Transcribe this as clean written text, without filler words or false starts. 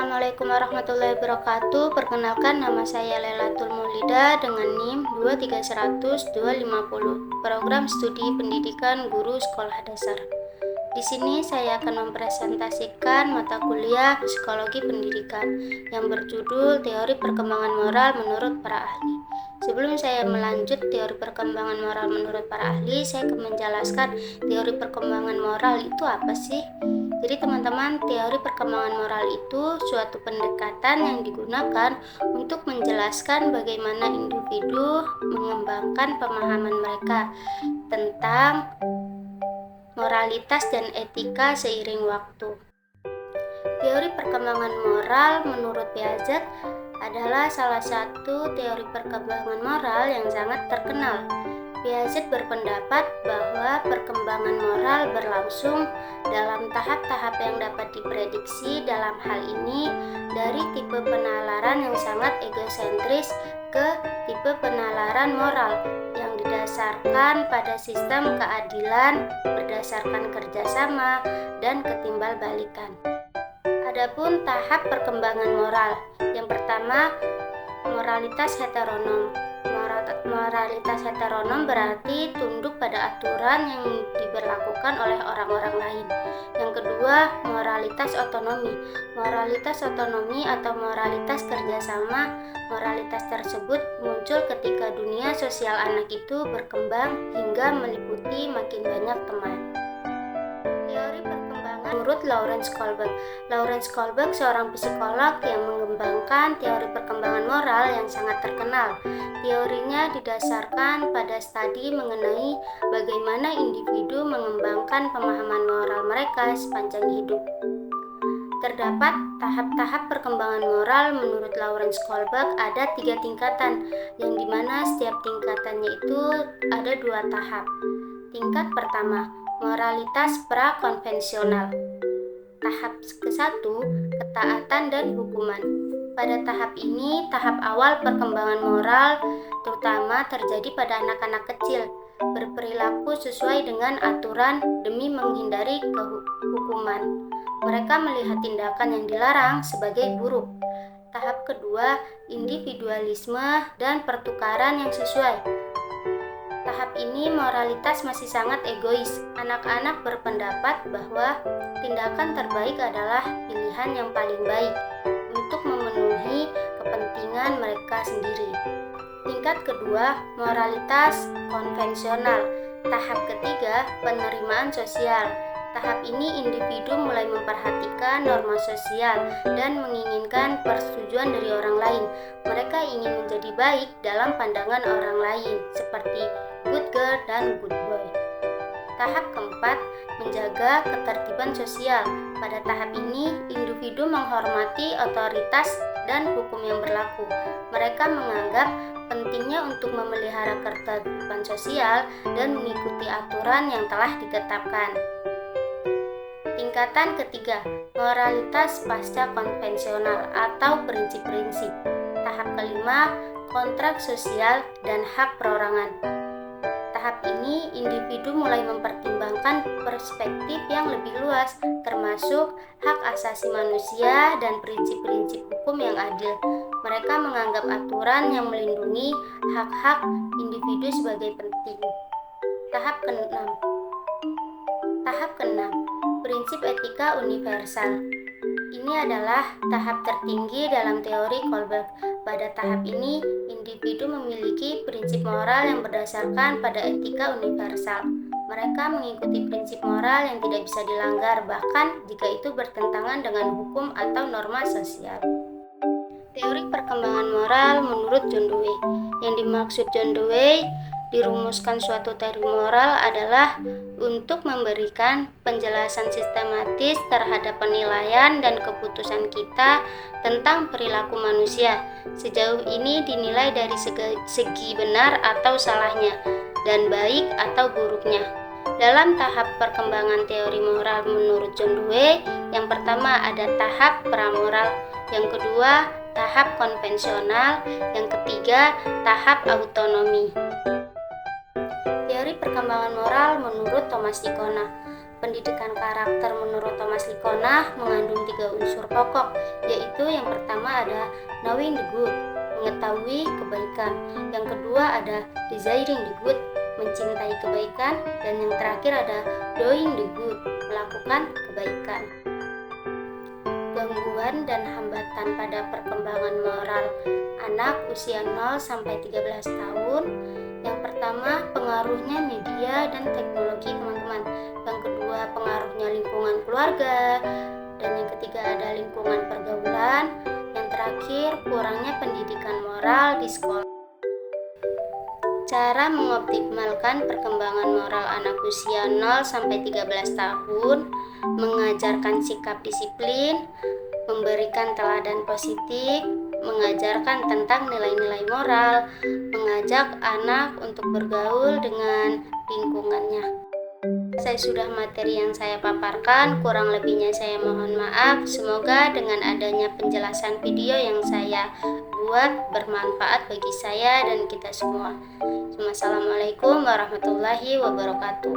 Assalamualaikum warahmatullahi wabarakatuh. Perkenalkan, nama saya Lailatul Maulida dengan NIM 2310250, Program Studi Pendidikan Guru Sekolah Dasar. Di sini saya akan mempresentasikan mata kuliah Psikologi Pendidikan yang berjudul Teori Perkembangan Moral menurut para ahli. Sebelum saya melanjut teori perkembangan moral menurut para ahli, saya akan menjelaskan teori perkembangan moral itu apa sih? Jadi teman-teman, teori perkembangan moral itu suatu pendekatan yang digunakan untuk menjelaskan bagaimana individu mengembangkan pemahaman mereka tentang moralitas dan etika seiring waktu. Teori perkembangan moral menurut Piaget adalah salah satu teori perkembangan moral yang sangat terkenal. Piaget berpendapat bahwa perkembangan moral berlangsung dalam tahap-tahap yang dapat diprediksi, dalam hal ini dari tipe penalaran yang sangat egosentris ke tipe penalaran moral yang didasarkan pada sistem keadilan berdasarkan kerjasama dan ketimbal-balikan. Adapun tahap perkembangan moral, yang pertama, moralitas heteronom. Moralitas heteronom berarti tunduk pada aturan yang diberlakukan oleh orang-orang lain. Yang kedua, moralitas otonomi. Moralitas otonomi atau moralitas kerjasama. Moralitas tersebut muncul ketika dunia sosial anak itu berkembang hingga meliputi makin banyak teman. Teori perkembangan menurut Lawrence Kohlberg. Lawrence Kohlberg seorang psikolog yang mengembangkan teori perkembangan moral yang sangat terkenal. Teorinya didasarkan pada studi mengenai bagaimana individu mengembangkan pemahaman moral mereka sepanjang hidup. Terdapat tahap-tahap perkembangan moral menurut Lawrence Kohlberg ada 3 tingkatan, yang dimana setiap tingkatannya itu ada 2 tahap. Tingkat pertama, moralitas prakonvensional. Tahap ke-1, ketaatan dan hukuman. Pada tahap ini, tahap awal perkembangan moral terutama terjadi pada anak-anak kecil, berperilaku sesuai dengan aturan demi menghindari hukuman. Mereka melihat tindakan yang dilarang sebagai buruk. Tahap kedua, individualisme dan pertukaran yang sesuai. Tahap ini moralitas masih sangat egois. Anak-anak berpendapat bahwa tindakan terbaik adalah pilihan yang paling baik untuk memenuhi kepentingan mereka sendiri. Tingkat kedua, moralitas konvensional. Tahap ketiga, penerimaan sosial. Tahap ini individu mulai memperhatikan norma sosial dan menginginkan persetujuan dari orang lain. Mereka ingin menjadi baik dalam pandangan orang lain, seperti good girl dan good boy. Tahap keempat, menjaga ketertiban sosial. Pada tahap ini, individu menghormati otoritas dan hukum yang berlaku. Mereka menganggap pentingnya untuk memelihara ketertiban sosial dan mengikuti aturan yang telah ditetapkan. Tingkatan ketiga, moralitas pasca konvensional atau prinsip-prinsip. Tahap kelima, kontrak sosial dan hak perorangan. Tahap ini, individu mulai mempertimbangkan perspektif yang lebih luas, termasuk hak asasi manusia dan prinsip-prinsip hukum yang adil. Mereka menganggap aturan yang melindungi hak-hak individu sebagai penting. Tahap keenam, prinsip etika universal. Ini adalah tahap tertinggi dalam teori Kohlberg. Pada tahap ini, individu memiliki prinsip moral yang berdasarkan pada etika universal. Mereka mengikuti prinsip moral yang tidak bisa dilanggar, bahkan jika itu bertentangan dengan hukum atau norma sosial. Teori perkembangan moral menurut John Dewey. Yang dimaksud John Dewey dirumuskan suatu teori moral adalah untuk memberikan penjelasan sistematis terhadap penilaian dan keputusan kita tentang perilaku manusia. Sejauh ini dinilai dari segi benar atau salahnya, dan baik atau buruknya. Dalam tahap perkembangan teori moral menurut John Dewey, yang pertama ada tahap pramoral, yang kedua tahap konvensional, yang ketiga tahap autonomi. Teori perkembangan moral menurut Thomas Ikona. Pendidikan karakter menurut Thomas Likonah mengandung 3 unsur pokok, yaitu yang pertama ada knowing the good, mengetahui kebaikan. Yang kedua ada desiring the good, mencintai kebaikan. Dan yang terakhir ada doing the good, melakukan kebaikan. Gangguan dan hambatan pada perkembangan moral anak usia 0 sampai 13 tahun. Yang pertama, pengaruhnya media dan teknologi, teman-teman. Yang kedua, pengaruhnya lingkungan keluarga. Dan yang ketiga ada lingkungan pergaulan. Yang terakhir, kurangnya pendidikan moral di sekolah. Cara mengoptimalkan perkembangan moral anak usia 0 sampai 13 tahun, mengajarkan sikap disiplin, memberikan teladan positif, mengajarkan tentang nilai-nilai moral, mengajak anak untuk bergaul dengan lingkungannya. Saya sudah materi yang saya paparkan, kurang lebihnya saya mohon maaf. Semoga dengan adanya penjelasan video yang saya buat bermanfaat bagi saya dan kita semua. Assalamualaikum warahmatullahi wabarakatuh.